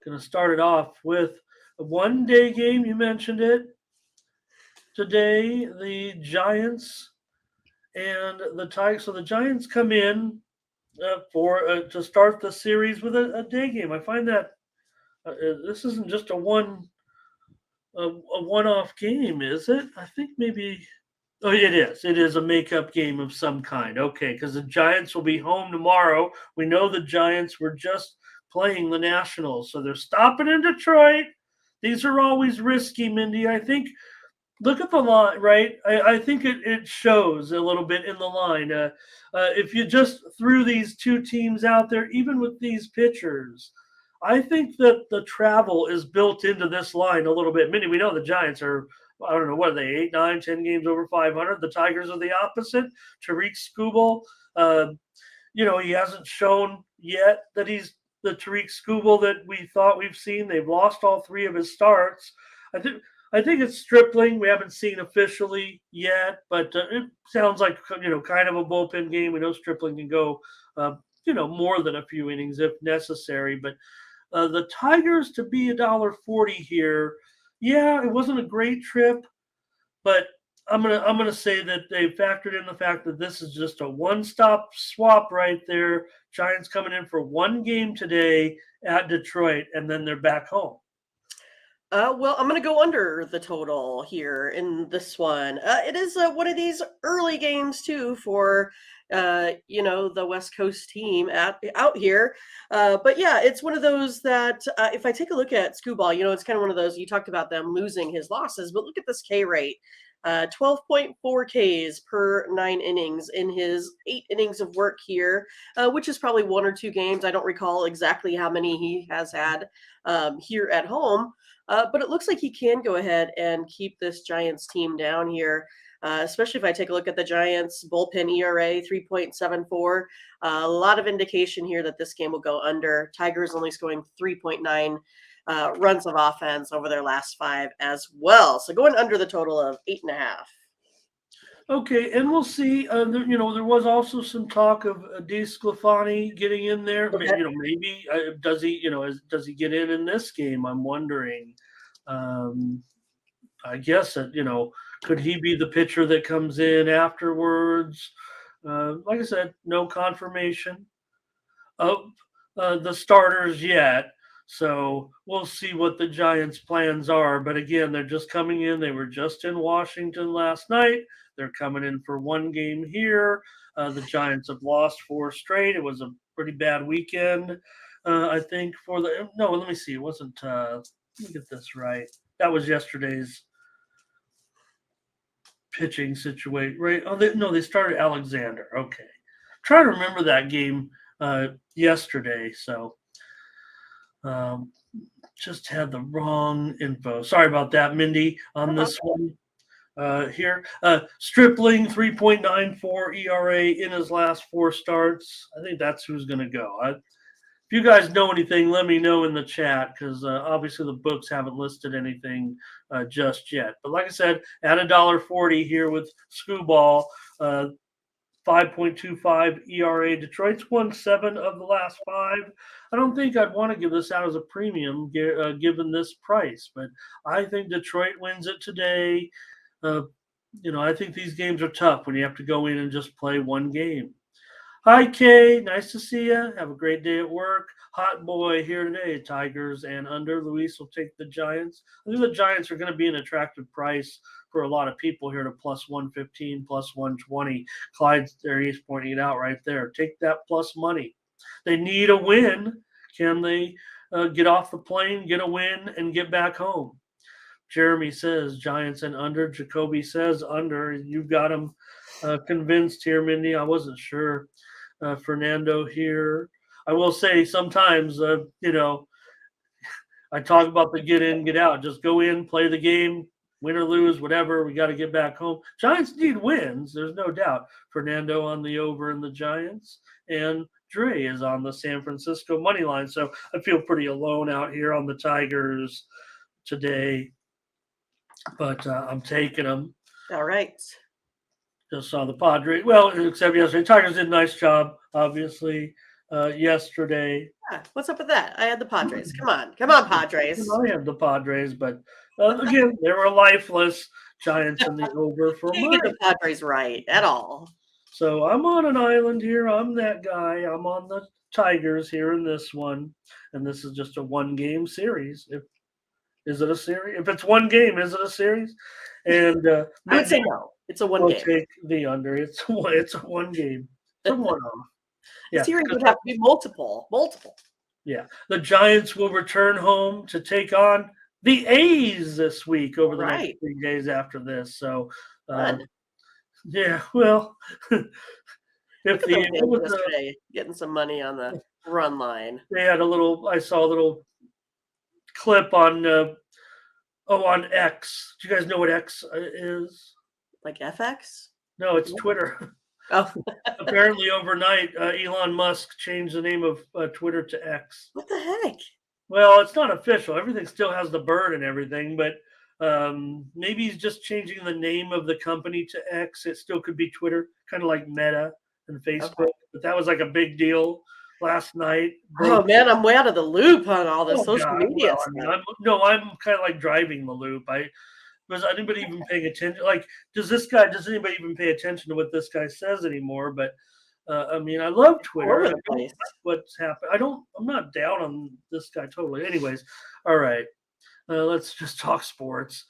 Going to start it off with a one-day game. You mentioned it today. The Giants and the Tigers. So the Giants come in for to start the series with a day game. I find that this isn't just a one-off game, is it? I think maybe. Oh, it is. It is a makeup game of some kind. Okay, because the Giants will be home tomorrow. We know the Giants were just playing the Nationals, so they're stopping in Detroit. These are always risky, Mindy. I think look at the line, right? I think it shows a little bit in the line. If you just threw these two teams out there, even with these pitchers, I think that the travel is built into this line a little bit. Mindy, we know the Giants are, I don't know, what are they, 8, 9, 10 games over 500? The Tigers are the opposite. Tariq Skubal, he hasn't shown yet that he's the Tariq Skubal that we thought we've seen. They've lost all three of his starts. I think it's Stripling. We haven't seen officially yet, but it sounds like kind of a bullpen game. We know Stripling can go more than a few innings if necessary. But the Tigers to be $1.40 here, yeah, it wasn't a great trip, but I'm gonna say that they factored in the fact that this is just a one-stop swap right there. Giants coming in for one game today at Detroit, and then they're back home. Well, I'm going to go under the total here in this one. It is one of these early games too for the West Coast team out here. But yeah, it's one of those that if I take a look at Skubal, it's kind of one of those, you talked about them losing his losses, but look at this K rate. 12.4 Ks per 9 innings in his 8 innings of work here, which is probably 1 or 2 games. I don't recall exactly how many he has had here at home. But it looks like he can go ahead and keep this Giants team down here, especially if I take a look at the Giants bullpen ERA, 3.74. A lot of indication here that this game will go under. Tigers only scoring 3.9 runs of offense over their last 5 as well. So going under the total of 8.5. Okay, and we'll see. There was also some talk of DeSclafani getting in there. Okay. Maybe does he? Does he get in this game? I'm wondering. I guess that could he be the pitcher that comes in afterwards? Like I said, no confirmation of the starters yet. So we'll see what the Giants' plans are. But again, they're just coming in. They were just in Washington last night. They're coming in for one game here. The Giants have lost 4 straight. It was a pretty bad weekend, I think, for the. No, let me see. It wasn't. Let me get this right. That was yesterday's pitching situation, right? Oh, they started Alexander. Okay. Trying to remember that game yesterday. So just had the wrong info. Sorry about that, Mindy, on this one. Here, Stripling 3.94 ERA in his last 4 starts. I think that's who's going to go. If you guys know anything, let me know in the chat because obviously the books haven't listed anything just yet. But like I said, at $1.40 here with Skubal, 5.25 ERA. Detroit's won 7 of the last 5. I don't think I'd want to give this out as a premium given this price, but I think Detroit wins it today. I think these games are tough when you have to go in and just play one game. Hi, Kay. Nice to see you. Have a great day at work. Hot boy here today. Tigers and under. Luis will take the Giants. I think the Giants are going to be an attractive price for a lot of people here to plus 115, plus 120. Clyde there, he's pointing it out right there. Take that plus money. They need a win. Can they get off the plane, get a win, and get back home? Jeremy says Giants and under. Jacoby says under. You've got him convinced here, Mindy. I wasn't sure. Fernando here. I will say sometimes, I talk about the get in, get out. Just go in, play the game, win or lose, whatever. We got to get back home. Giants need wins. There's no doubt. Fernando on the over in the Giants. And Dre is on the San Francisco money line. So I feel pretty alone out here on the Tigers today. But I'm taking them. All right. Just saw the Padres. Well, except yesterday. Tigers did a nice job, obviously, yesterday. Yeah, what's up with that? I had the Padres. Come on, Padres. I have the Padres, but again, they were lifeless. Giants in the over for Can't get mine. the Padres right at all. So I'm on an island here. I'm that guy. I'm on the Tigers here in this one, and this is just a one-game series. Is it a series? If it's one game, is it a series? And I would say Mindy no. It's a one will game. take the under. It's a one game. It's a one-off. The Yeah, series would have to be multiple. yeah. The Giants will return home to take on the A's this week over the next Right. 3 days after this. So, Fun. yeah. Well, Look if at those what was A's yesterday getting some money on the run line. they had a little. I saw a little clip on on X. Do you guys know what X is? Like FX? No, it's Yeah. Twitter. Oh, Apparently, overnight, Elon Musk changed the name of Twitter to X. what the heck? Well, it's not official. Everything still has the bird and everything, but maybe he's just changing the name of the company to X. It still could be Twitter, kind of like Meta and Facebook. Okay. But that was like a big deal last night. Oh man, I'm way out of the loop on all this Oh, social God. media Well, I mean, stuff. I'm kind of like driving the loop. Was anybody even paying attention? Like, does anybody even pay attention to what this guy says anymore? But I mean, I love All Twitter. over I the don't place. like what's happened. I'm not down on this guy totally. Anyways, all right. Let's just talk sports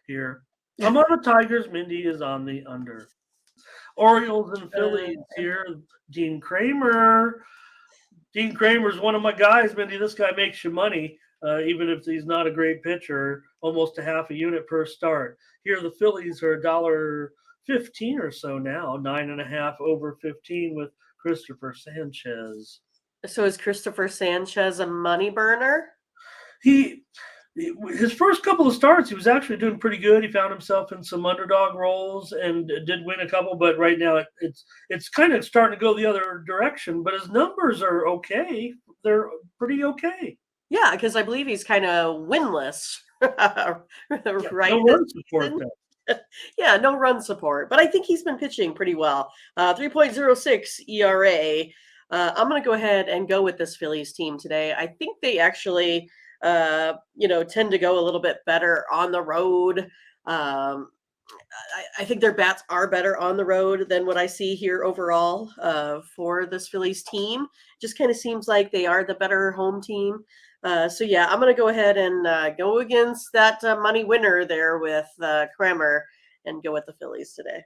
here. I'm on the Tigers. Mindy is on the under. Orioles and Phillies here. Dean Kramer. Dean Kramer's one of my guys, Mindy. This guy makes you money, even if he's not a great pitcher, almost a half a unit per start. Here, the Phillies are $1.15 or so now, 9.5 over 15 with Christopher Sanchez. So is Christopher Sanchez a money burner? His first couple of starts, he was actually doing pretty good. He found himself in some underdog roles and did win a couple, but right now it's kind of starting to go the other direction. But his numbers are okay; they're pretty okay. Yeah, because I believe he's kind of winless, right? No run support though. Yeah, no run support, but I think he's been pitching pretty well. 3.06 ERA. I'm going to go ahead and go with this Phillies team today. I think they actually tend to go a little bit better on the road. I think their bats are better on the road than what I see here overall for this Phillies team. Just kind of seems like they are the better home team. So yeah, I'm going to go ahead and go against that money winner there with Kramer and go with the Phillies today.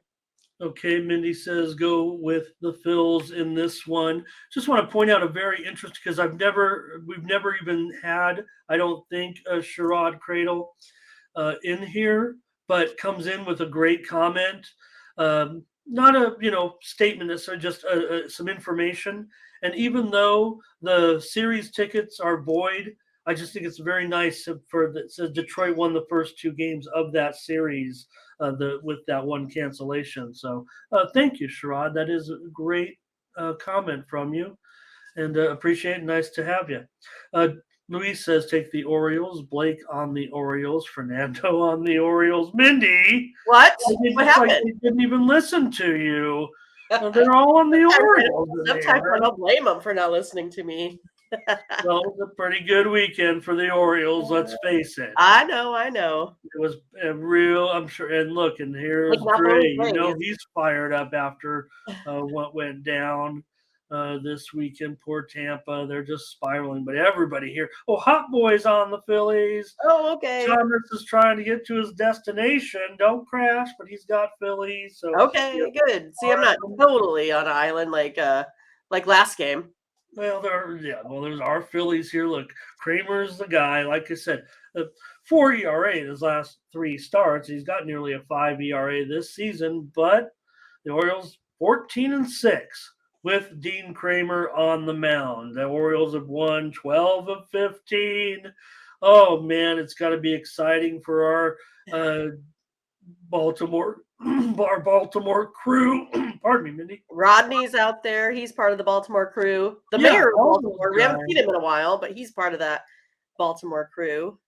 Okay, Mindy says go with the Phils in this one. Just want to point out a very interesting because we've never even had, I don't think, a Sherrod Cradle in here, but comes in with a great comment. Not a statement necessarily, just some information. And even though the series tickets are void, I just think it's very nice says Detroit won the first 2 games of that series with that one cancellation. So thank you, Sherrod. That is a great comment from you, and appreciate it. Nice to have you. Luis says take the Orioles. Blake on the Orioles. Fernando on the Orioles. Mindy, What happened? They didn't even listen to you. They're all on the Orioles. Sometimes I don't blame them for not listening to me. Well, it was a pretty good weekend for the Orioles. Let's face it. I know. It was a real. I'm sure. And look, and here's Like, Dre. He's fired up after what went down this weekend. Poor Tampa. They're just spiraling. But everybody here. Oh, Hot Boy's on the Phillies. Oh, okay. Thomas is trying to get to his destination. Don't crash, but he's got Phillies. So okay, good. See, I'm not totally on an island like last game. Well, there's our Phillies here. Look, Kramer's the guy. Like I said, 4 ERA in his last 3 starts. He's got nearly a 5 ERA this season, but the Orioles 14-6 with Dean Kramer on the mound. The Orioles have won 12 of 15. Oh man, it's got to be exciting for our Baltimore crew. Pardon me, Mindy. Rodney's out there. He's part of the Baltimore crew. The Yeah, mayor of all those Baltimore. We haven't guys. seen him in a while, but he's part of that Baltimore crew.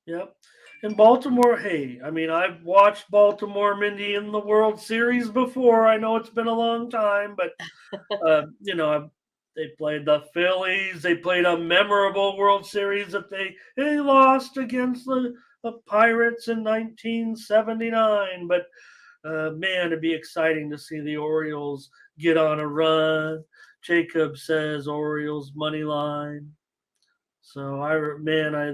Yep. In Baltimore, hey, I mean, I've watched Baltimore, Mindy, in the World Series before. I know it's been a long time, but They played the Phillies. They played a memorable World Series that they lost against the Pirates in 1979. But man, it'd be exciting to see the Orioles get on a run. Jacob says Orioles money line. So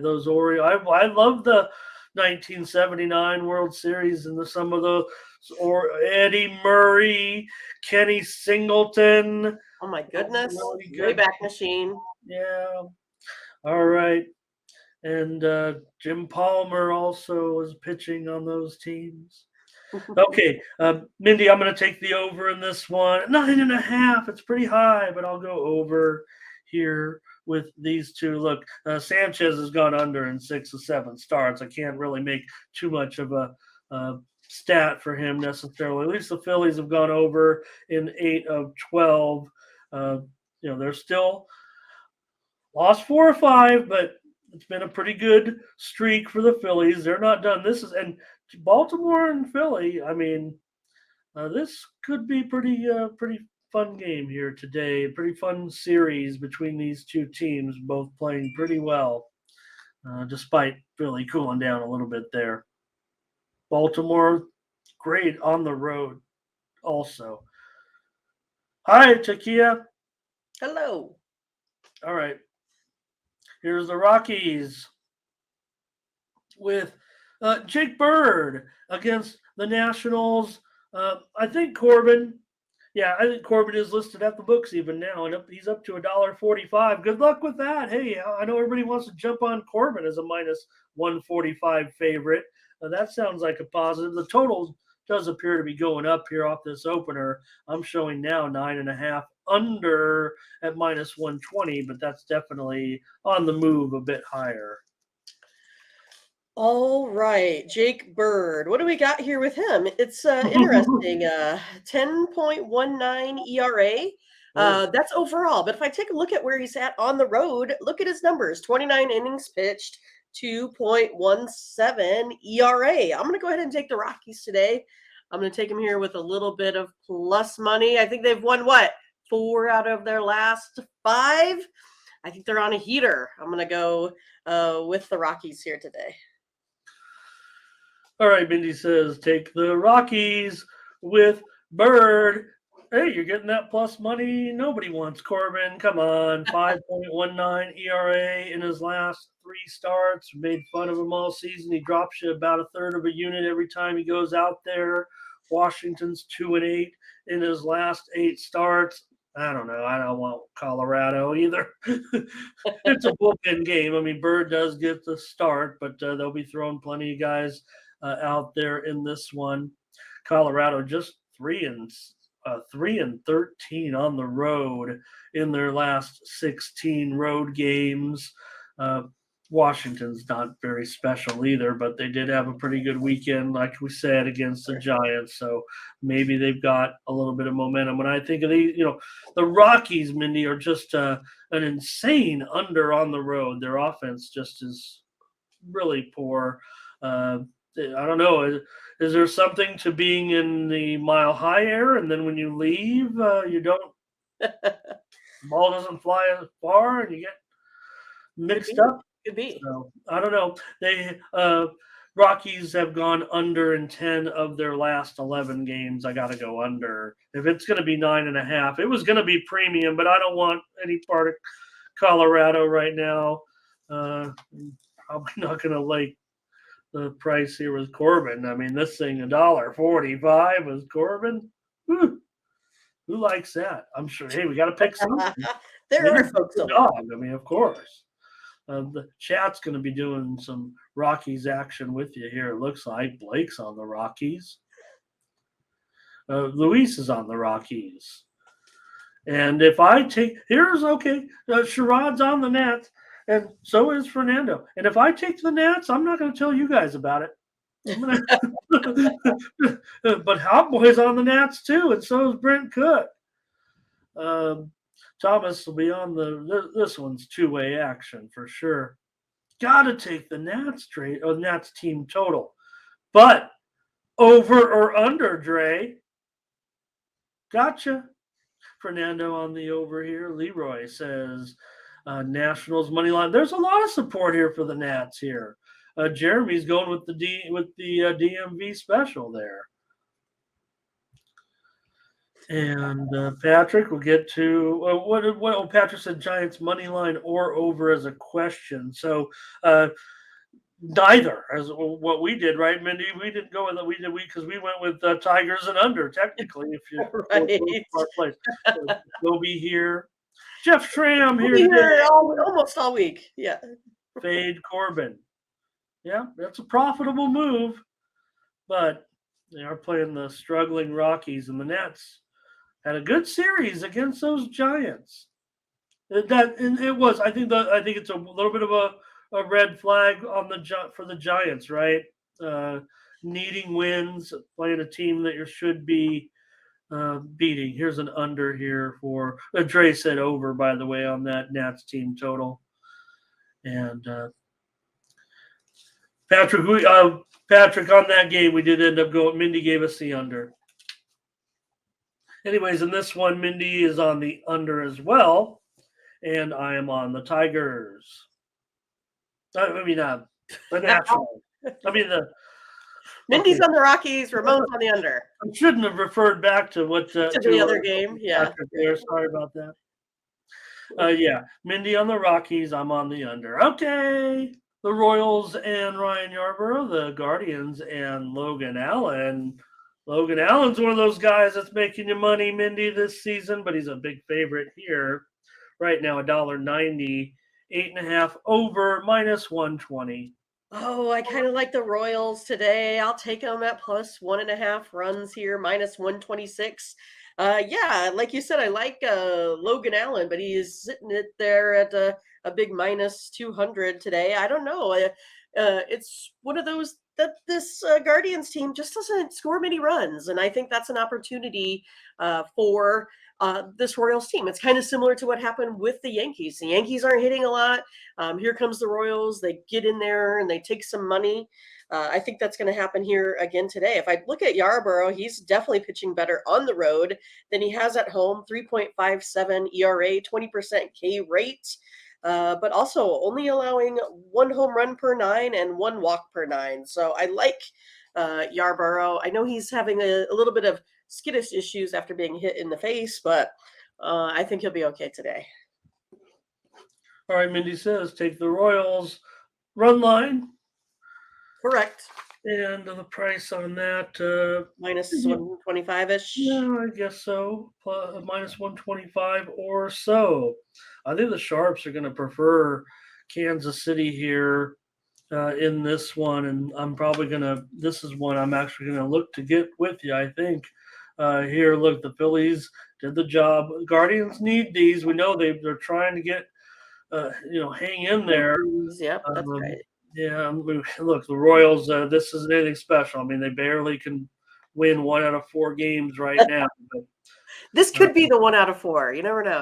those Orioles. I love the 1979 World Series and some of the or Eddie Murray, Kenny Singleton. Oh my goodness. Really good. Wayback Machine. Yeah. All right. And Jim Palmer also was pitching on those teams. Okay, Mindy, I'm going to take the over in this one. 9.5. It's pretty high, but I'll go over here with these two. Look, Sanchez has gone under in 6 of 7 starts. I can't really make too much of a stat for him necessarily. At least the Phillies have gone over in 8 of 12. They're still lost 4 or 5, but it's been a pretty good streak for the Phillies. They're not done. And Baltimore and Philly. I mean, this could be pretty fun game here today. Pretty fun series between these two teams, both playing pretty well, despite Philly cooling down a little bit there. Baltimore, great on the road, also. Hi, Takia. Hello. All right. Here's the Rockies with Jake Bird against the Nationals. I think Corbin is listed at the books even now, and he's up to $1.45. Good luck with that. Hey, I know everybody wants to jump on Corbin as a minus 145 favorite. That sounds like a positive. The total does appear to be going up here off this opener. I'm showing now 9.5 under at minus 120, but that's definitely on the move a bit higher. All right, Jake Bird. What do we got here with him? It's interesting. 10.19 ERA. That's overall. But if I take a look at where he's at on the road, look at his numbers. 29 innings pitched, 2.17 ERA. I'm going to go ahead and take the Rockies today. I'm going to take them here with a little bit of plus money. I think they've won, 4 out of their last 5? I think they're on a heater. I'm going to go with the Rockies here today. All right, Mindy says, take the Rockies with Bird. Hey, you're getting that plus money. Nobody wants Corbin. Come on. 5.19 ERA in his last 3 starts. Made fun of him all season. He drops you about a third of a unit every time he goes out there. Washington's 2-8 in his last 8 starts. I don't know. I don't want Colorado either. It's a bullpen game. I mean, Bird does get the start, but they'll be throwing plenty of guys out there in this one. Colorado just 3-13 on the road in their last 16 road games. Washington's not very special either, but they did have a pretty good weekend, like we said, against the Giants. So maybe they've got a little bit of momentum. When I think of the Rockies, Mindy, are just an insane under on the road. Their offense just is really poor. I don't know. Is there something to being in the mile high air, and then when you leave, you don't the ball doesn't fly as far, and you get mixed up? Could be. So, I don't know. They Rockies have gone under in 10 of their last 11 games. I got to go under. If it's going to be 9.5, it was going to be premium, but I don't want any part of Colorado right now. I'm not going to like the price here with Corbin. I mean, this thing $1.45 with Corbin. Whew. Who likes that? I'm sure. Hey, we got to pick something. There are folks. Dog. I mean, of course. The chat's going to be doing some Rockies action with you here. It looks like Blake's on the Rockies. Luis is on the Rockies. And if I take – Sherrod's on the Nats, and so is Fernando. And if I take the Nats, I'm not going to tell you guys about it. But Hotboy's on the Nats too, and so is Brent Cook. Thomas will be on this one's 2-way action for sure. Got to take the Nats team total. But over or under, Dre? Gotcha. Fernando on the over here. Leroy says Nationals money line. There's a lot of support here for the Nats here. Jeremy's going with the DMV special there. And Patrick will get to what Patrick said, Giants money line or over as a question. So neither as what we did, right, Mindy? We didn't go with we because we went with Tigers and under technically. If you Right. our place, so we'll be here. Jeff Schramm We'll here be today. here almost all week. Yeah. Fade Corbin. Yeah, that's a profitable move, but they are playing the struggling Rockies, and the Nets had a good series against those Giants. It was. I think it's a little bit of a red flag on for the Giants, right? Needing wins, playing a team that you should be beating. Here's an under here for Dre said over, by the way, on that Nats team total. And Patrick, on that game, we did end up going. Mindy gave us the under. Anyways, in this one, Mindy is on the under as well, and I am on the Tigers. I mean, the Nationals. I mean, Mindy's on the Rockies. Ramon's on the under. I shouldn't have referred back to what to the other game. Yeah. There. Sorry about that. Yeah, Mindy on the Rockies. I'm on the under. Okay. The Royals and Ryan Yarborough, the Guardians and Logan Allen. Logan Allen's one of those guys that's making you money, Mindy, this season, but he's a big favorite here. Right now, $1.90, 8.5 over, -120. Oh, I kind of like the Royals today. I'll take them at +1.5 runs here, -126. Yeah, like you said, I like Logan Allen, but he is sitting it there at a big -200 today. I don't know. It's one of those that this Guardians team just doesn't score many runs, and I think that's an opportunity for this Royals team. It's kind of similar to what happened with the Yankees. The Yankees aren't hitting a lot. Here comes the Royals. They get in there and they take some money. I think that's going to happen here again today. If I look at Yarborough, he's definitely pitching better on the road than he has at home. 3.57 ERA, 20% K rate, but also only allowing 1 home run per 9 and 1 walk per 9. So I like Yarborough. I know he's having a little bit of skittish issues after being hit in the face, but I think he'll be okay today. All right, Mindy says take the Royals run line. Correct. And the price on that -125-ish. Yeah, I guess so. -125 or so. I think the Sharps are going to prefer Kansas City here in this one, and I'm probably going to. This is one I'm actually going to look to get with you. I think here. Look, the Phillies did the job. Guardians need these. We know they're trying to get hang in there. Yep, that's right. Yeah, look, the Royals, this isn't anything special. I mean, they barely can win 1 out of 4 games right now. But, this could be the 1 out of 4. You never know.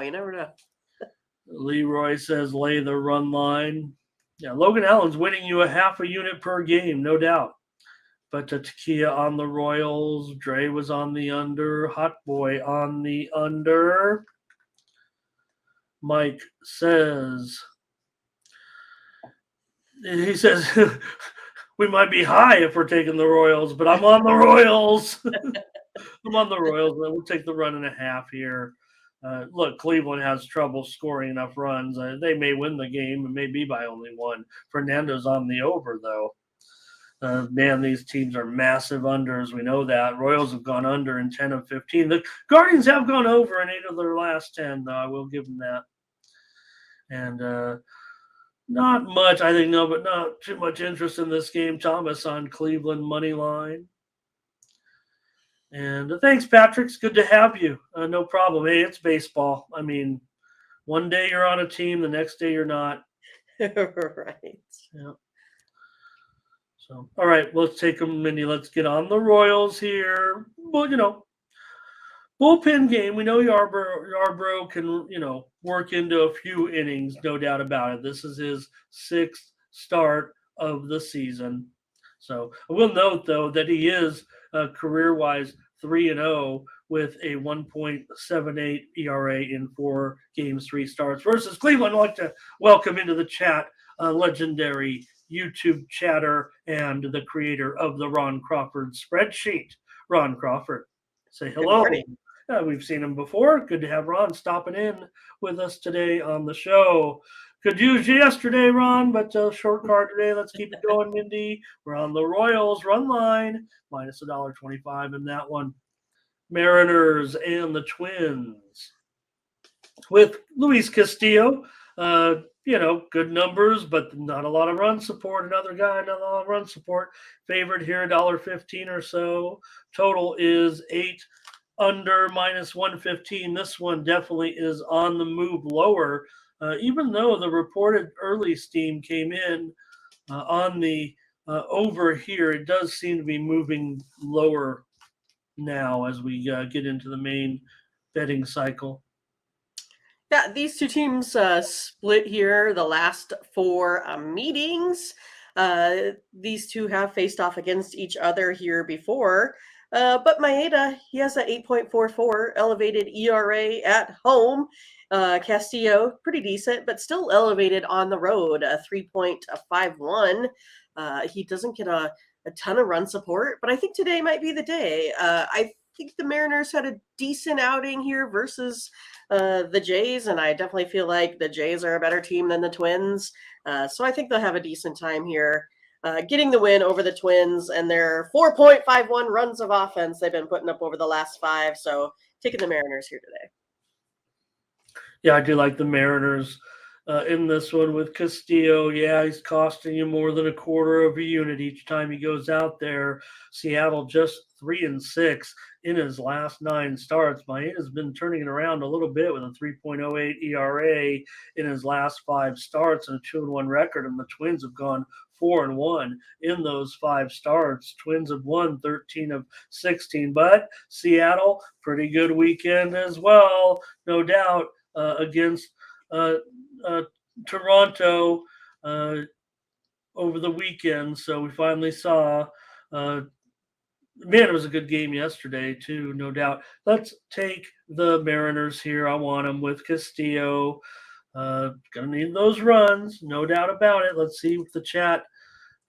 Leroy says lay the run line. Yeah, Logan Allen's winning you a half a unit per game, no doubt. But Takia on the Royals. Dre was on the under. Hot Boy on the under. Mike says... He says, we might be high if we're taking the Royals, but I'm on the Royals. I'm on the Royals. We'll take the 1.5 here. Look, Cleveland has trouble scoring enough runs. They may win the game. It may be by only 1. Fernando's on the over, though. Man, these teams are massive unders. We know that. Royals have gone under in 10 of 15. The Guardians have gone over in 8 of their last 10, though. I will give them that. And not much, I think, no, but not too much interest in this game. Thomas on Cleveland money line. And thanks, Patrick. It's good to have you. No problem. Hey, it's baseball. I mean, one day you're on a team, the next day you're not. Right. Yeah. So, all right, let's take them, Mindy. Let's get on the Royals here. Well, bullpen game. We know Yarborough can, work into a few innings, no doubt about it. This is his 6th start of the season. So I will note, though, that he is career-wise 3-0 with a 1.78 ERA in 4 games, 3 starts versus Cleveland. I'd like to welcome into the chat legendary YouTube chatter and the creator of the Ron Crawford spreadsheet, Ron Crawford. Say hello. We've seen him before. Good to have Ron stopping in with us today on the show. Could use you yesterday, Ron, but short card today. Let's keep it going, Mindy. We're on the Royals run line, minus $1.25 in that one. Mariners and the Twins. With Luis Castillo, good numbers, but not a lot of run support. Another guy, not a lot of run support. Favorite here, $1.15 or so. Total is 8 under minus 115. This one definitely is on the move lower, even though the reported early steam came in on the over here. It does seem to be moving lower now as we get into the main betting cycle. Yeah, these two teams split here the last 4 meetings. These two have faced off against each other here before. But Maeda, he has an 8.44 elevated ERA at home. Castillo, pretty decent, but still elevated on the road, a 3.51. He doesn't get a ton of run support, but I think today might be the day. I think the Mariners had a decent outing here versus the Jays, and I definitely feel like the Jays are a better team than the Twins. So I think they'll have a decent time here. Getting the win over the Twins and their 4.51 runs of offense they've been putting up over the last 5. So taking the Mariners here today. Yeah, I do like the Mariners in this one with Castillo. Yeah, he's costing you more than a quarter of a unit each time he goes out there. Seattle just 3-6 in his last 9 starts. Maeda's been turning it around a little bit with a 3.08 ERA in his last 5 starts and a 2-1 record, and the Twins have gone 4-1 in those 5 starts. Twins have won 13 of 16, but Seattle, pretty good weekend as well, no doubt, against Toronto over the weekend. So we finally saw, man, it was a good game yesterday too, no doubt. Let's take the Mariners here. I want them with Castillo. Gonna need those runs, no doubt about it. Let's see what the chat.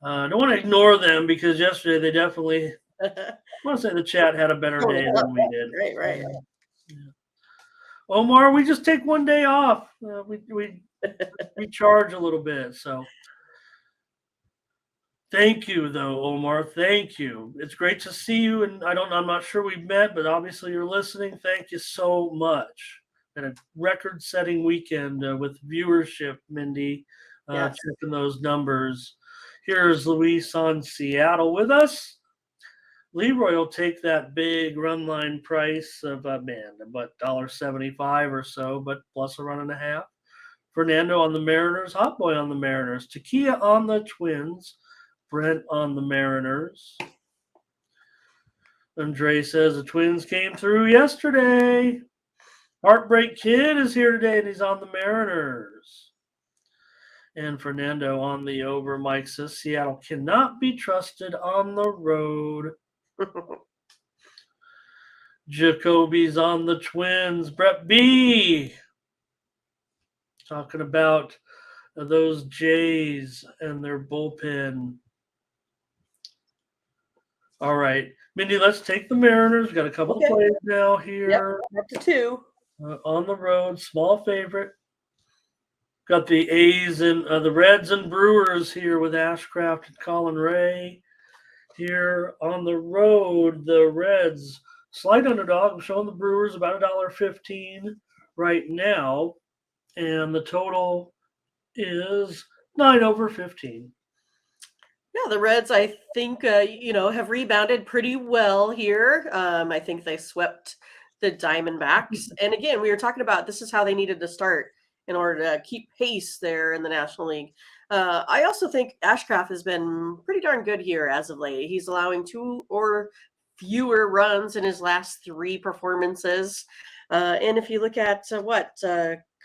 I don't want to ignore them because yesterday they definitely. I want to say the chat had a better day than we did. Right. Yeah. Omar, we just take one day off. We recharge a little bit. So thank you, though, Omar. Thank you. It's great to see you. And I'm not sure we've met, but obviously you're listening. Thank you so much. And a record-setting weekend with viewership, Mindy. Yes. Checking those numbers. Here's Luis on Seattle with us. Leroy will take that big run line price of $1.75 or so, but plus a run and a half. Fernando on the Mariners, Hot Boy on the Mariners, Takia on the Twins, Brent on the Mariners. Andre says the Twins came through yesterday. Heartbreak Kid is here today, and he's on the Mariners. And Fernando on the over. Mike says Seattle cannot be trusted on the road. Jacoby's on the Twins. Brett B. Talking about those Jays and their bullpen. All right. Mindy, let's take the Mariners. We've got a couple of plays now here. Yep, up to 2. On the road, small favorite. Got the A's and the Reds and Brewers here with Ashcraft and Colin Ray. Here on the road, the Reds, slight underdog. I'm showing the Brewers about $1.15 right now. And the total is 9 over 15. Yeah, the Reds, I think, have rebounded pretty well here. I think they swept the Diamondbacks. And again, we were talking about this is how they needed to start in order to keep pace there in the National League. I also think Ashcraft has been pretty darn good here as of late. He's allowing 2 or fewer runs in his last 3 performances. And if you look at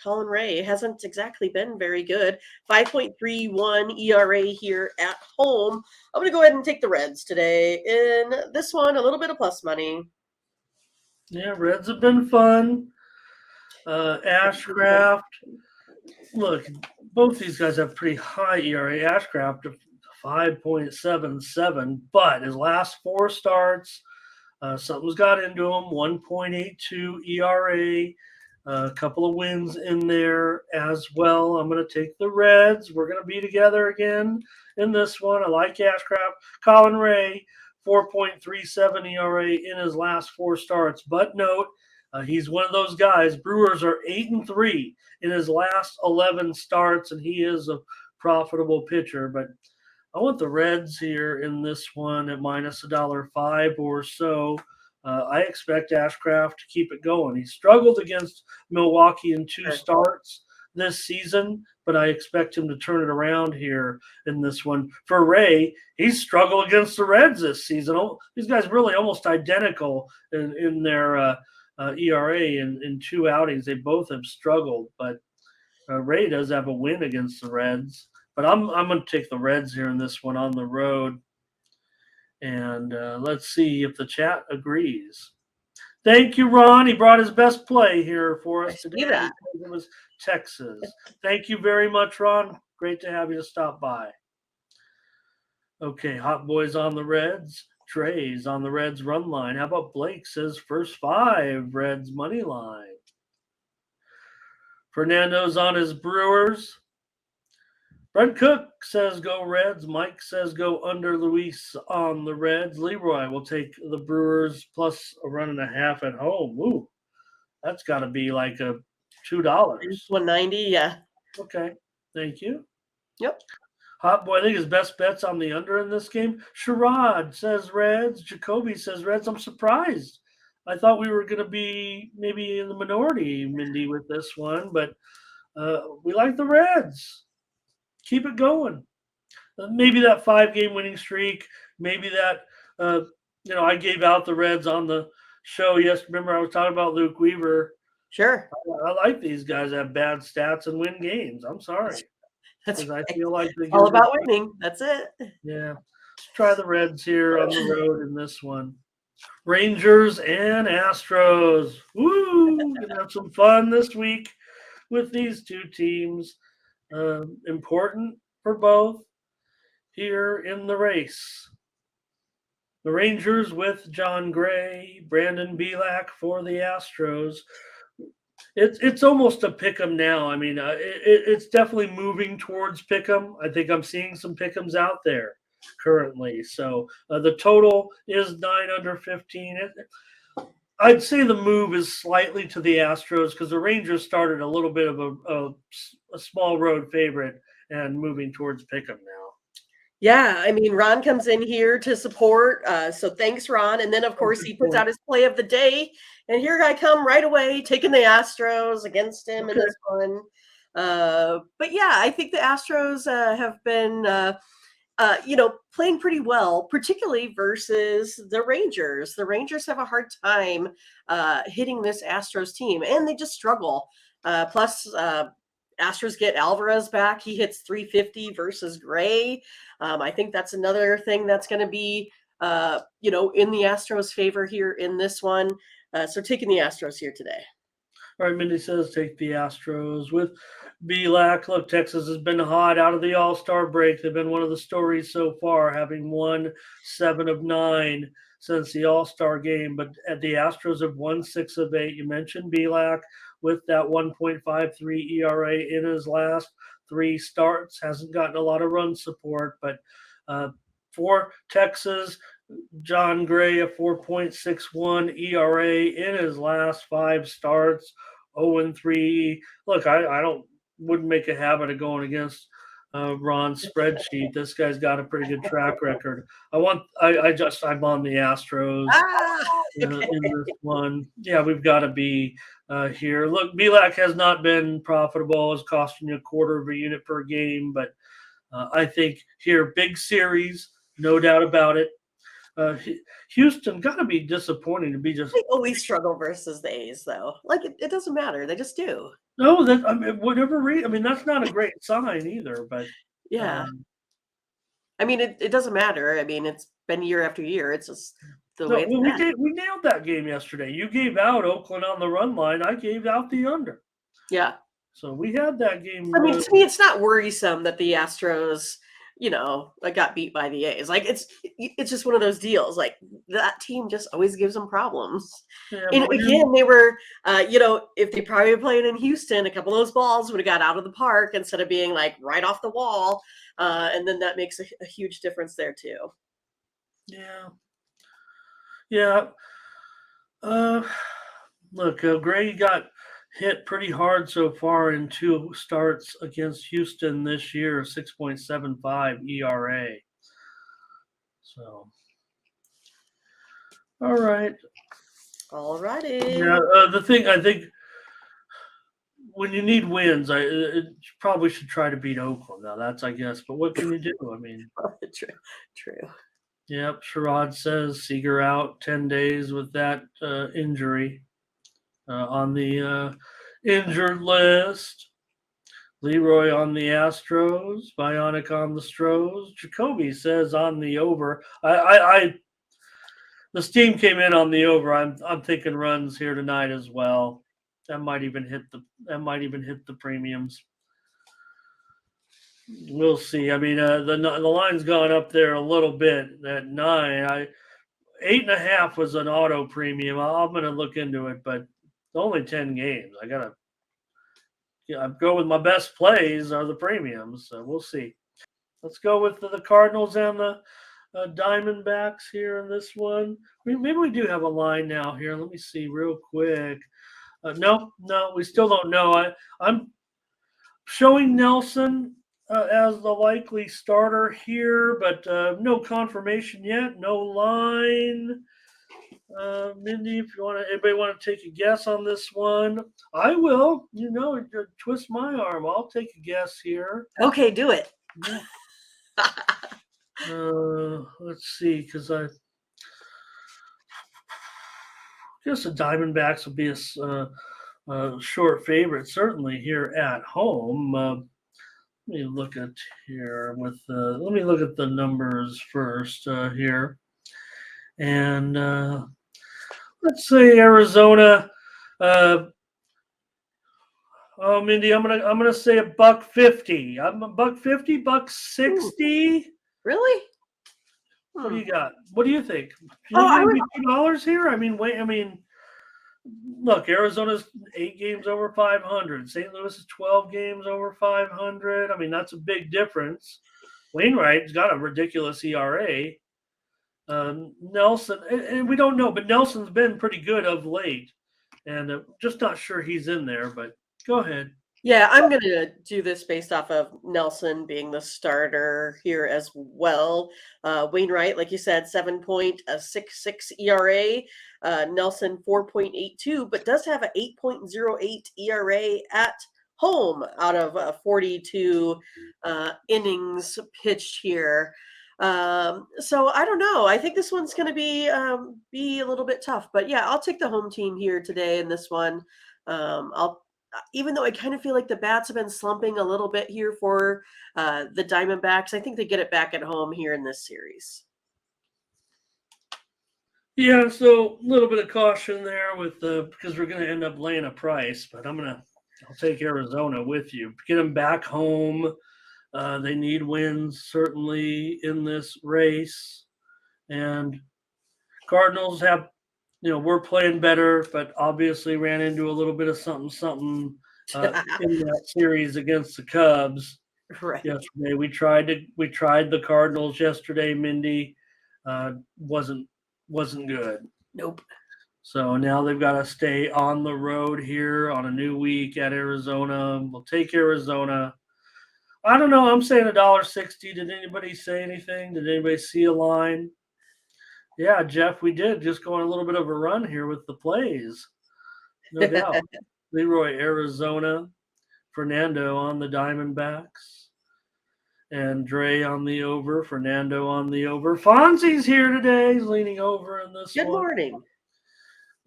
Colin Ray hasn't exactly been very good. 5.31 ERA here at home. I'm going to go ahead and take the Reds today. In this one, a little bit of plus money. Yeah, Reds have been fun. Ashcraft. Look, both these guys have pretty high ERA. Ashcraft 5.77, but his last 4 starts, something's got into him. 1.82 ERA. A couple of wins in there as well. I'm going to take the Reds. We're going to be together again in this one. I like Ashcraft. Colin Ray, 4.37 ERA in his last 4 starts. But note, he's one of those guys. Brewers are 8-3 in his last 11 starts, and he is a profitable pitcher. But I want the Reds here in this one at minus $1.05 or so. I expect Ashcraft to keep it going. He struggled against Milwaukee in 2 starts this season, but I expect him to turn it around here in this one. For Ray, he's struggled against the Reds this season. These guys really almost identical in their ERA in 2 outings. They both have struggled, but Ray does have a win against the Reds. But I'm going to take the Reds here in this one on the road. And let's see if the chat agrees. Thank you, Ron. He brought his best play here for us today. It was Texas. Thank you very much, Ron. Great to have you stop by. Okay, Hot Boys on the Reds. Trey's on the Reds run line. How about Blake says first 5 Reds money line. Fernando's on his Brewers. Brent Cook says go Reds. Mike says go under Luis on the Reds. Leroy will take the Brewers plus a 1.5 at home. Ooh, that's got to be like a $2. 190, yeah. Okay, thank you. Yep. Hot Boy, I think his best bet's on the under in this game. Sherrod says Reds. Jacoby says Reds. I'm surprised. I thought we were going to be maybe in the minority, Mindy, with this one, but we like the Reds. Keep it going. Maybe that 5-game winning streak. Maybe that, I gave out the Reds on the show. Yes, remember I was talking about Luke Weaver. Sure. I like these guys that have bad stats and win games. I'm sorry. That's right. I feel like all about winning. That's it. Yeah. Let's try the Reds here on the road in this one. Rangers and Astros. Woo! Gonna have some fun this week with these 2 teams. Important for both here in the race. The Rangers with John Gray, Brandon Bielak for the Astros. It's almost a pick'em now. I mean, it's definitely moving towards pick'em. I think I'm seeing some pick'ems out there currently. So the total is 9 under 15. I'd say the move is slightly to the Astros because the Rangers started a little bit of a small road favorite and moving towards pick'em now. Yeah, I mean, Ron comes in here to support. So thanks, Ron. And then, of course, he puts out his play of the day. And here I come right away, taking the Astros against him in this one. But yeah, I think the Astros have been, playing pretty well, particularly versus the Rangers. The Rangers have a hard time hitting this Astros team, and they just struggle. Plus, Astros get Alvarez back. He hits 350 versus Gray. I think that's another thing that's going to be, in the Astros' favor here in this one. So taking the Astros here today. All right, Mindy says take the Astros with Bielak. Look, Texas has been hot out of the All-Star break. They've been one of the stories so far, having won 7 of 9 since the All-Star game. But the Astros have won 6 of 8. You mentioned Bielak with that 1.53 ERA in his last 3 starts. Hasn't gotten a lot of run support, but for Texas, John Gray, a 4.61 ERA in his last 5 starts, 0-3. Look, I wouldn't make a habit of going against Ron's spreadsheet. This guy's got a pretty good track record. I'm on the Astros in this one. Yeah, we've got to be here. Look, Bielak has not been profitable. It's costing you 1/4 of a unit per game, but I think here, big series, no doubt about it. Houston got to be disappointing to be just. They always struggle versus the A's, though. Like it doesn't matter; they just do. No, that's not a great sign either. But yeah, I mean it doesn't matter. I mean it's been year after year. It's just the No, way it's well, at. we nailed that game yesterday. You gave out Oakland on the run line. I gave out the under. Yeah. So we had that game. I mean, to me, it's not worrisome that the Astros, got beat by the A's. Like it's just one of those deals. Like that team just always gives them problems. Yeah, And but when you're again, they were, if they probably played in Houston, a couple of those balls would have got out of the park instead of being like right off the wall. And then that makes a huge difference there too. yeah. Look, Gray got hit pretty hard so far in 2 starts against Houston this year, 6.75 ERA. So, all right. All righty. Yeah, the thing I think when you need wins, you probably should try to beat Oakland. Now that's I guess, but what can you do? I mean, True. yep. Sherrod says Seager out 10 days with that injury on the injured list. Leroy on the Astros, Bionic on the Stros. Jacoby says on the over. The steam came in on the over. I'm thinking runs here tonight as well. That might even hit the premiums. We'll see. I mean, the line's gone up there a little bit at 9. 8.5 was an auto premium. I'm going to look into it, but only 10 games. I gotta go with my best plays are the premiums. So we'll see. Let's go with the Cardinals and the Diamondbacks here in this one. Maybe we do have a line now here. Let me see real quick. No, we still don't know. I'm showing Nelson as the likely starter here, but no confirmation yet. No line. Mindy, if anybody want to take a guess on this one, I will. Twist my arm. I'll take a guess here. Okay, do it. Yeah. Let's see, because I guess the Diamondbacks will be a short favorite, certainly here at home. Let me look at here let me look at the numbers first here, and let's say Arizona. Oh, Mindy, I'm gonna say $1.50. I'm $1.50, $1.60. Ooh, really? What do you got? What do you think? Oh, I would. Maybe $2 here. I mean, wait. I mean, look, Arizona's 8 games over 500. St. Louis is 12 games over 500. I mean, that's a big difference. Wainwright's got a ridiculous ERA. Nelson, and we don't know, but Nelson's been pretty good of late, and just not sure he's in there. But go ahead. Yeah, I'm going to do this based off of Nelson being the starter here as well. Wainwright, like you said, 7.66 ERA. Nelson, 4.82, but does have an 8.08 ERA at home out of 42 innings pitched here. So I don't know. I think this one's going to be a little bit tough, but yeah, I'll take the home team here today in this one. Even though I kind of feel like the bats have been slumping a little bit here for the Diamondbacks, I think they get it back at home here in this series. Yeah, so a little bit of caution there with because we're going to end up laying a price, but I'll take Arizona with you. Get them back home. They need wins certainly in this race, and Cardinals have. We're playing better, but obviously ran into a little bit of something in that series against the Cubs Right. yesterday. We tried the Cardinals yesterday. Mindy wasn't good. Nope. So now they've got to stay on the road here on a new week at Arizona. We'll take Arizona. I don't know. I'm saying $1.60. Did anybody say anything? Did anybody see a line? Yeah, Jeff, we did just go on a little bit of a run here with the plays. No doubt. Leroy, Arizona. Fernando on the Diamondbacks. And Dre on the over. Fernando on the over. Fonzie's here today. He's leaning over in this Good one. morning.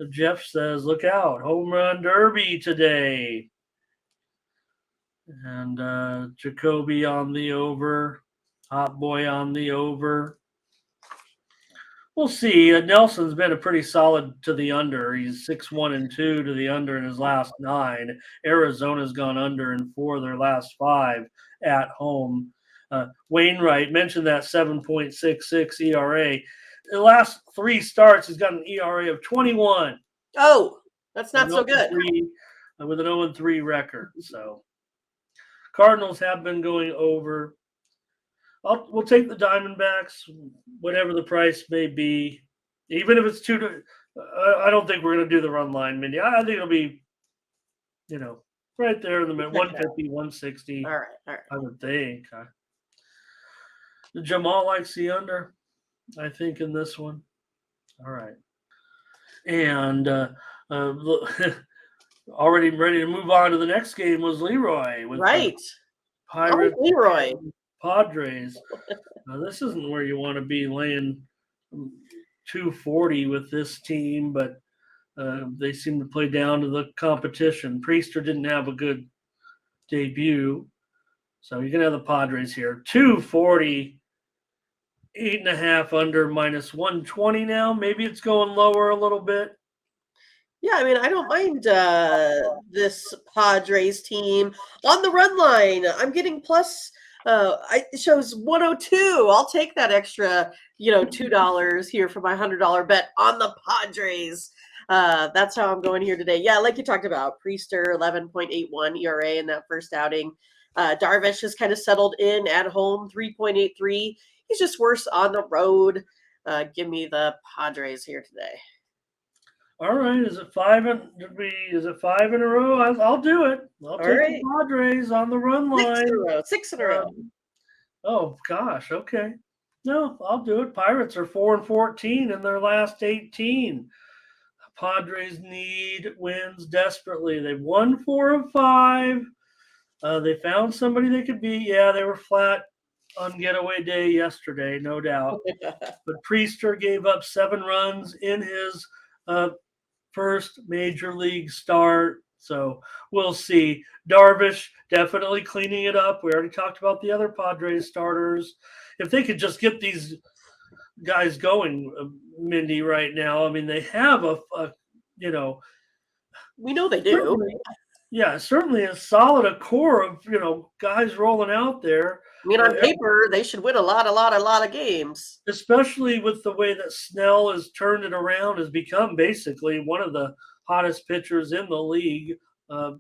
Jeff says, look out. Home run derby today. And Jacoby on the over. Hot Boy on the over. We'll see. Nelson's been a pretty solid to the under. He's 6-1-2 to the under in his last 9. Arizona's gone under in 4 of their last 5 at home. Wainwright mentioned that 7.66 ERA. The last 3 starts, he's got an ERA of 21. Oh, that's not so good. With an 0-3 record. So Cardinals have been going over. We'll take the Diamondbacks, whatever the price may be, even if it's 2. I don't think we're going to do the run line, Mindy. I think it'll be, right there in the middle, 150, 160. All right. I would think. Jamal likes the under, I think, in this one. All right. And already ready to move on to the next game was Leroy with right. Pirates. Leroy. Padres. Now, this isn't where you want to be laying 240 with this team, but they seem to play down to the competition. Priester didn't have a good debut, so you're going to have the Padres here. 240, 8.5 under, minus 120 now. Maybe it's going lower a little bit. Yeah, I mean, I don't mind this Padres team on the run line. I'm getting plus. It shows 102. I'll take that extra, $2 here for my $100 bet on the Padres. That's how I'm going here today. Yeah, like you talked about, Priester 11.81 ERA in that first outing. Darvish has kind of settled in at home, 3.83. He's just worse on the road. Give me the Padres here today. All right, is it 5 in a row? I'll do it. I'll take the Padres on the run line. 6 in a row. Oh gosh, okay. No, I'll do it. Pirates are 4-14 in their last 18. Padres need wins desperately. They've won 4 of 5. They found somebody they could beat. Yeah, they were flat on getaway day yesterday, no doubt. But Priester gave up 7 runs in his first major league start. So we'll see. Darvish definitely cleaning it up. We already talked about the other Padres starters. If they could just get these guys going, Mindy, right now, I mean, they have we know they do. Certainly a solid core of, guys rolling out there. I mean, on paper, they should win a lot of games. Especially with the way that Snell has turned it around, has become basically one of the hottest pitchers in the league. A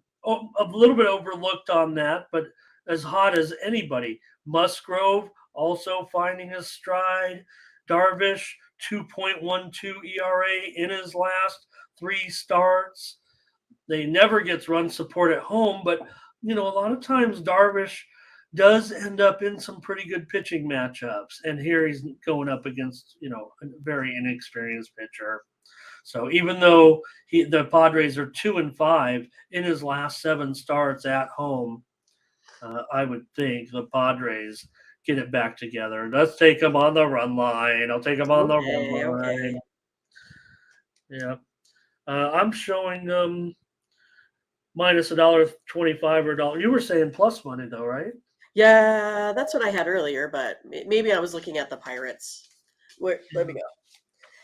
little bit overlooked on that, but as hot as anybody. Musgrove also finding his stride. Darvish, 2.12 ERA in his last 3 starts. They never gets run support at home, but, a lot of times Darvish does end up in some pretty good pitching matchups. And here he's going up against, a very inexperienced pitcher. So even though the Padres are 2-5 in his last 7 starts at home, I would think the Padres get it back together. Let's take them on the run line. I'll take them on the run line. Yeah. I'm showing them minus $1.25 or $1. You were saying plus money though, right? Yeah, that's what I had earlier, but maybe I was looking at the Pirates. Let me go.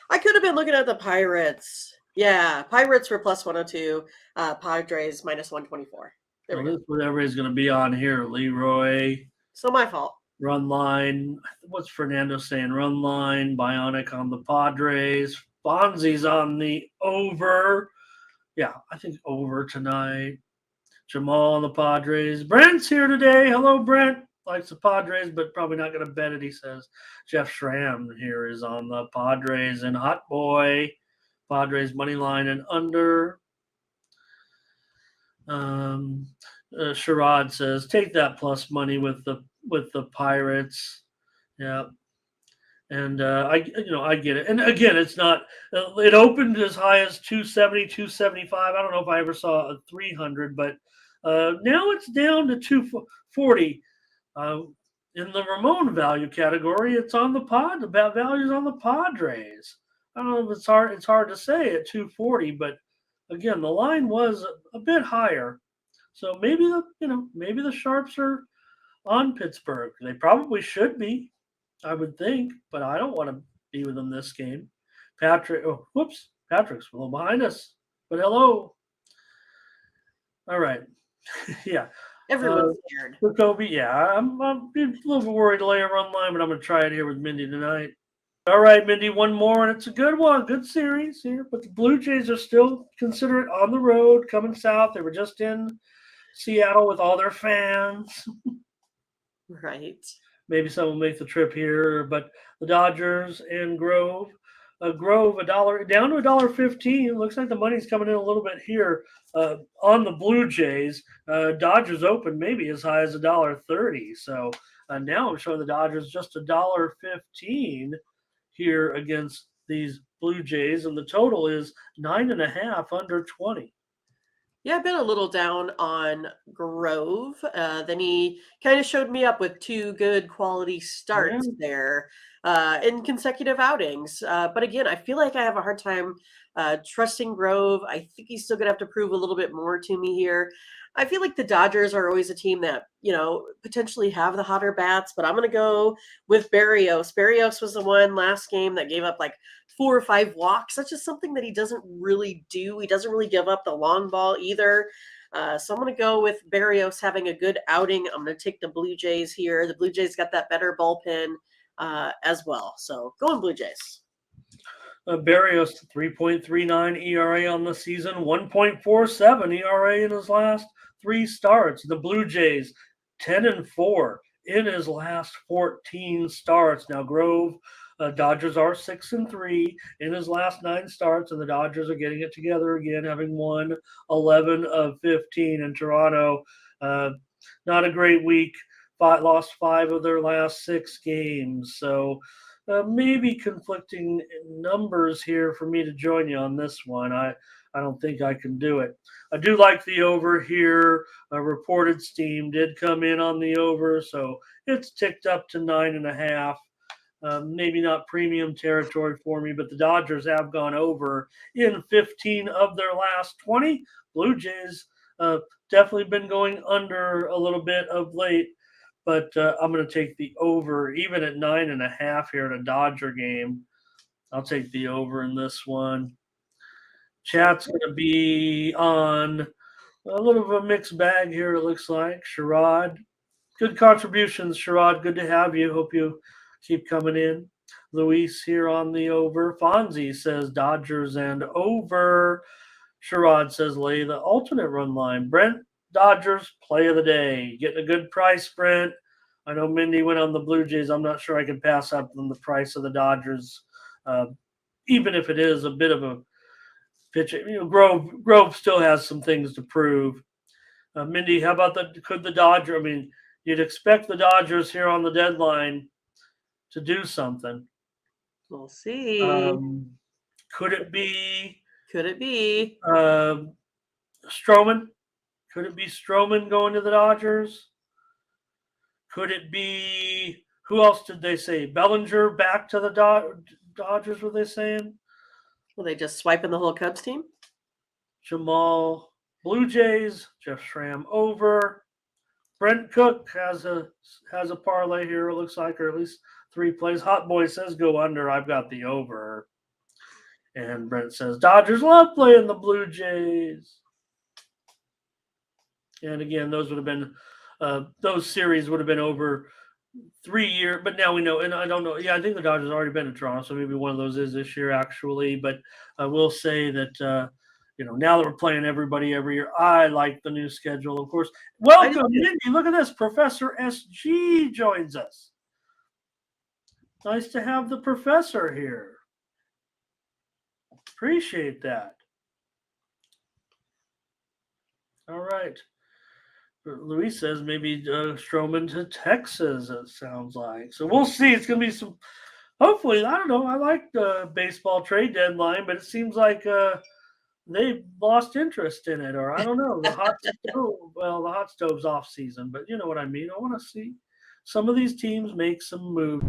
I could have been looking at the Pirates. Yeah, Pirates were plus 102. Padres minus 124. This is what everybody's going to be on here. Leroy. So my fault. Run line. What's Fernando saying? Run line. Bionic on the Padres. Bonzi's on the over. Yeah, I think over tonight. Jamal on the Padres. Brent's here today. Hello, Brent. Likes the Padres, but probably not going to bet it, he says. Jeff Schramm here is on the Padres and Hot Boy. Padres money line and under. Sherrod says, take that plus money with the Pirates. Yeah. And I get it. And again, it's not. It opened as high as 270, 275. I don't know if I ever saw a 300, but now it's down to 240. In the Ramon value category, it's on the values on the Padres. I don't know if it's hard to say at 240, but again, the line was a bit higher. So maybe the Sharps are on Pittsburgh. They probably should be, I would think, but I don't want to be with them this game. Patrick's a little behind us, but hello. All right. Yeah. Everyone's scared. For Kobe, yeah, I'm a little bit worried to lay a run line, but I'm going to try it here with Mindy tonight. All right, Mindy, one more, and it's a good one. Good series here. But the Blue Jays are still considered on the road, coming south. They were just in Seattle with all their fans. Right. Maybe some will make the trip here. But the Dodgers and Grove. Grove, $1 down to $1.15. Looks like the money's coming in a little bit here on the Blue Jays. Dodgers open maybe as high as $1.30. So now I'm showing the Dodgers just $1.15 here against these Blue Jays, and the total is 9.5 under 20. Yeah, I've been a little down on Grove. Then he kind of showed me up with two good quality starts there in consecutive outings. But again, I feel like I have a hard time trusting Grove. I think he's still going to have to prove a little bit more to me here. I feel like the Dodgers are always a team that, potentially have the hotter bats, but I'm going to go with Barrios. Barrios was the one last game that gave up like 4 or 5 walks. That's just something that he doesn't really do. He doesn't really give up the long ball either. So I'm going to go with Barrios having a good outing. I'm going to take the Blue Jays here. The Blue Jays got that better bullpen as well. So going Blue Jays. Barrios, 3.39 ERA on the season, 1.47 ERA in his last 3 starts. The Blue Jays, 10-4 in his last 14 starts. Now, Grove, Dodgers are 6-3 in his last 9 starts, and the Dodgers are getting it together again, having won 11 of 15. In Toronto, not a great week. Lost 5 of their last 6 games. So maybe conflicting numbers here for me to join you on this one. I don't think I can do it. I do like the over here. Reported steam did come in on the over, so it's ticked up to 9.5. Maybe not premium territory for me, but the Dodgers have gone over in 15 of their last 20. Blue Jays definitely been going under a little bit of late, but I'm going to take the over, even at 9.5 here in a Dodger game. I'll take the over in this one. Chat's going to be on a little of a mixed bag here, it looks like. Sherrod, good contributions, Sherrod. Good to have you. Hope you keep coming in. Luis here on the over. Fonzie says Dodgers and over. Sherrod says lay the alternate run line. Brent, Dodgers, play of the day. Getting a good price, Brent. I know Mindy went on the Blue Jays. I'm not sure I can pass up on the price of the Dodgers, even if it is a bit of a pitch. Grove still has some things to prove. Mindy, how about could the Dodgers? I mean, you'd expect the Dodgers here on the deadline to do something. We'll see. Could it be? Could it be Stroman? Could it be Stroman going to the Dodgers? Could it be, who else did they say? Bellinger back to the Dodgers, were they saying? Were they just swiping the whole Cubs team? Jamal, Blue Jays, Jeff Schramm over. Brent Cook has a parlay here, it looks like, or at least 3 plays. Hot Boy says go under. I've got the over. And Brent says Dodgers love playing the Blue Jays. And again, those would have been those series would have been over 3 years. But now we know, and I don't know. Yeah, I think the Dodgers already been in Toronto, so maybe one of those is this year actually. But I will say that now that we're playing everybody every year, I like the new schedule. Of course, welcome, Mindy. Look at this. Professor SG joins us. Nice to have the professor here. Appreciate that. All right. Luis says maybe Stroman to Texas, it sounds like. So we'll see. It's going to be some, hopefully, I don't know. I like the baseball trade deadline, but it seems like they've lost interest in it, or I don't know. The hot stove's off season, but you know what I mean. I want to see some of these teams make some moves.